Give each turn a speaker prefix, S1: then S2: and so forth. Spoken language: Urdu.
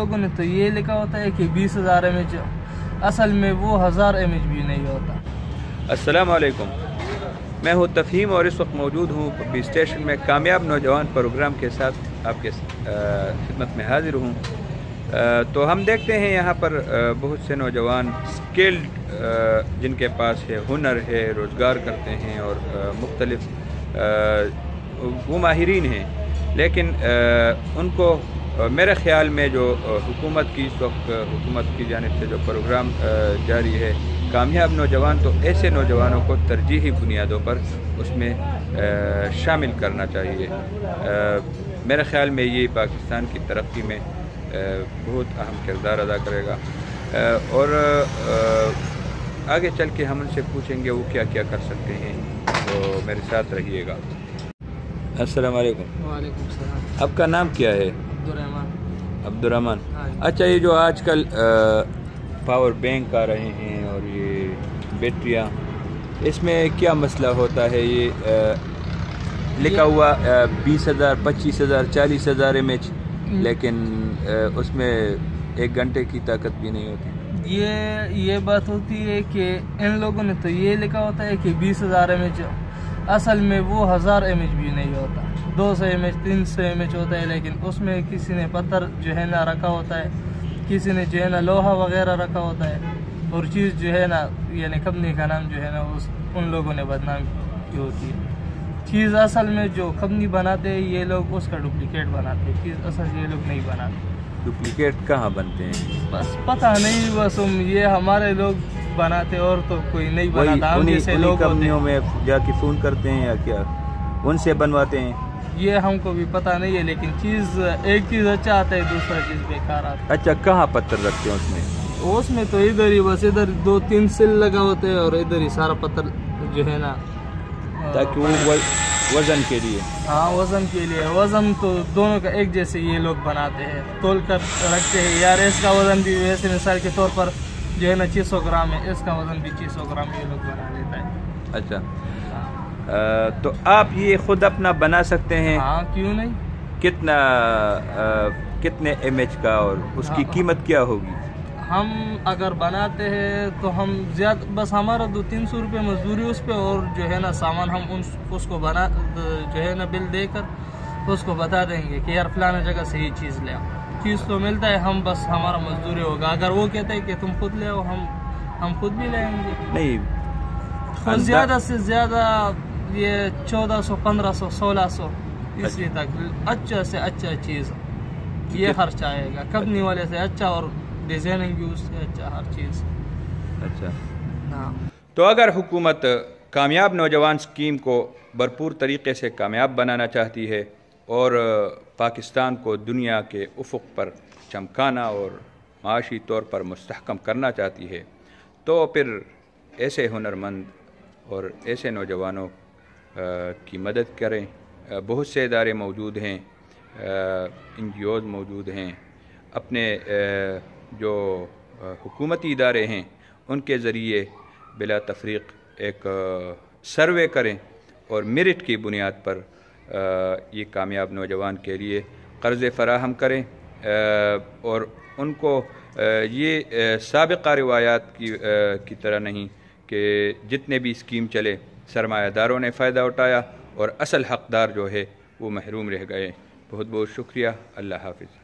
S1: لوگوں نے تو یہ لکھا ہوتا ہے کہ 20,000 mAh، اصل میں وہ 1000 mAh بھی نہیں ہوتا۔
S2: السلام علیکم، میں ہوں تفہیم اور اس وقت موجود ہوں بی اسٹیشن میں کامیاب نوجوان پروگرام کے ساتھ آپ کے خدمت میں حاضر ہوں۔ تو ہم دیکھتے ہیں یہاں پر بہت سے نوجوان اسکلڈ جن کے پاس ہے، ہنر ہے، روزگار کرتے ہیں اور مختلف وہ ماہرین ہیں، لیکن ان کو میرے خیال میں جو حکومت کی اس وقت حکومت کی جانب سے جو پروگرام جاری ہے کامیاب نوجوان، تو ایسے نوجوانوں کو ترجیحی بنیادوں پر اس میں شامل کرنا چاہیے۔ میرے خیال میں یہ پاکستان کی ترقی میں بہت اہم کردار ادا کرے گا، اور آگے چل کے ہم ان سے پوچھیں گے وہ کیا کیا کر سکتے ہیں، تو میرے ساتھ رہیے گا۔ السلام علیکم۔
S1: وعلیکم السلام۔
S2: آپ کا نام کیا ہے؟
S1: عبدالرحمن۔
S2: عبدالرحمن۔ اچھا، یہ جو آج کل پاور بینک آ رہے ہیں اور یہ بیٹریاں، اس میں کیا مسئلہ ہوتا ہے؟ یہ لکھا ہوا 20,000 25,000 40,000 mAh، لیکن اس میں 1 گھنٹے کی طاقت بھی نہیں ہوتی۔
S1: یہ بات ہوتی ہے کہ ان لوگوں نے تو یہ لکھا ہوتا ہے کہ 20,000 mAh، اصل میں وہ 1000 mAh بھی نہیں ہوتا، 200 mAh 300 mAh ہوتا ہے، لیکن اس میں کسی نے پتھر جو ہے نا رکھا ہوتا ہے، کسی نے جو ہے نا لوہا وغیرہ رکھا ہوتا ہے، اور چیز جو ہے نا یعنی کمپنی کا نام جو ہے نا ان لوگوں نے بدنام کی ہوتی ہے۔ چیز اصل میں جو کمپنی بناتے ہیں یہ لوگ اس کا ڈپلیکیٹ بناتے ہیں، چیز اصل یہ لوگ نہیں بناتے۔
S2: ڈپلیکیٹ کہاں بنتے ہیں؟
S1: بس پتہ نہیں، بس یہ ہمارے لوگ بناتے اور تو کوئی نہیں بناتا، ہم جیسے لوگ
S2: کمپنیوں میں جا کے فون کرتے ہیں یا کیا ان سے بنواتے ہیں؟
S1: یہ ہم کو بھی پتہ نہیں ہے، لیکن ایک چیز اچھا آتا ہے، دوسرا چیز بیکار آتا ہے۔
S2: اچھا، کہاں پتھر رکھتے ہیں اس میں؟
S1: اس میں تو ادھر ہی بس ادھر 2-3 سل لگا ہوتے ہیں اور ادھر ہی سارا پتھر جو ہے نا،
S2: تاکہ وہ وزن کے لیے۔
S1: ہاں، وزن کے لیے۔ وزن تو دونوں کا ایک جیسے یہ لوگ بناتے ہیں، تول کر رکھتے ہیں، یار اس کا وزن بھی ویسے مثال کے طور پر جو ہے نا 600 گرام ہے، اس کا وزن بھی 600 گرام یہ لوگ بنا لیتا ہے۔
S2: اچھا، تو آپ یہ خود اپنا بنا سکتے ہیں؟
S1: ہاں، کیوں نہیں۔
S2: کتنے mAh کا اور اس کی قیمت کیا ہوگی؟
S1: ہم اگر بناتے ہیں تو ہم زیادہ بس ہمارا 200-300 روپے مزدوری اس پہ، اور جو ہے نا سامان ہم اس کو بنا جو ہے نا بل دے کر اس کو بتا دیں گے کہ یار فلانا جگہ سے یہ چیز لے آؤ، چیز تو ملتا ہے، ہم بس ہمارا مزدوری ہوگا۔ اگر وہ کہتے ہیں کہ تم خود لے آؤ، ہم خود بھی لیں گے۔
S2: نہیں،
S1: زیادہ سے زیادہ یہ 1400 1500 1600 اسی تک اچھا سے اچھا چیز یہ خرچ آئے گا، کمپنی والے سے اچھا اور ڈیزائننگ بھی اس سے اچھا، ہر چیز۔
S2: اچھا،
S1: ہاں۔
S2: تو اگر حکومت کامیاب نوجوان اسکیم کو بھرپور طریقے سے کامیاب بنانا چاہتی ہے اور پاکستان کو دنیا کے افق پر چمکانا اور معاشی طور پر مستحکم کرنا چاہتی ہے، تو پھر ایسے ہنرمند اور ایسے نوجوانوں کی مدد کریں۔ بہت سے ادارے موجود ہیں، NGOs موجود ہیں، اپنے جو حکومتی ادارے ہیں ان کے ذریعے بلا تفریق ایک سروے کریں اور میرٹ کی بنیاد پر یہ کامیاب نوجوان کے لیے قرضے فراہم کریں، اور ان کو یہ سابقہ روایات کی طرح نہیں کہ جتنے بھی اسکیم چلے سرمایہ داروں نے فائدہ اٹھایا اور اصل حقدار جو ہے وہ محروم رہ گئے۔ بہت بہت شکریہ، اللہ حافظ۔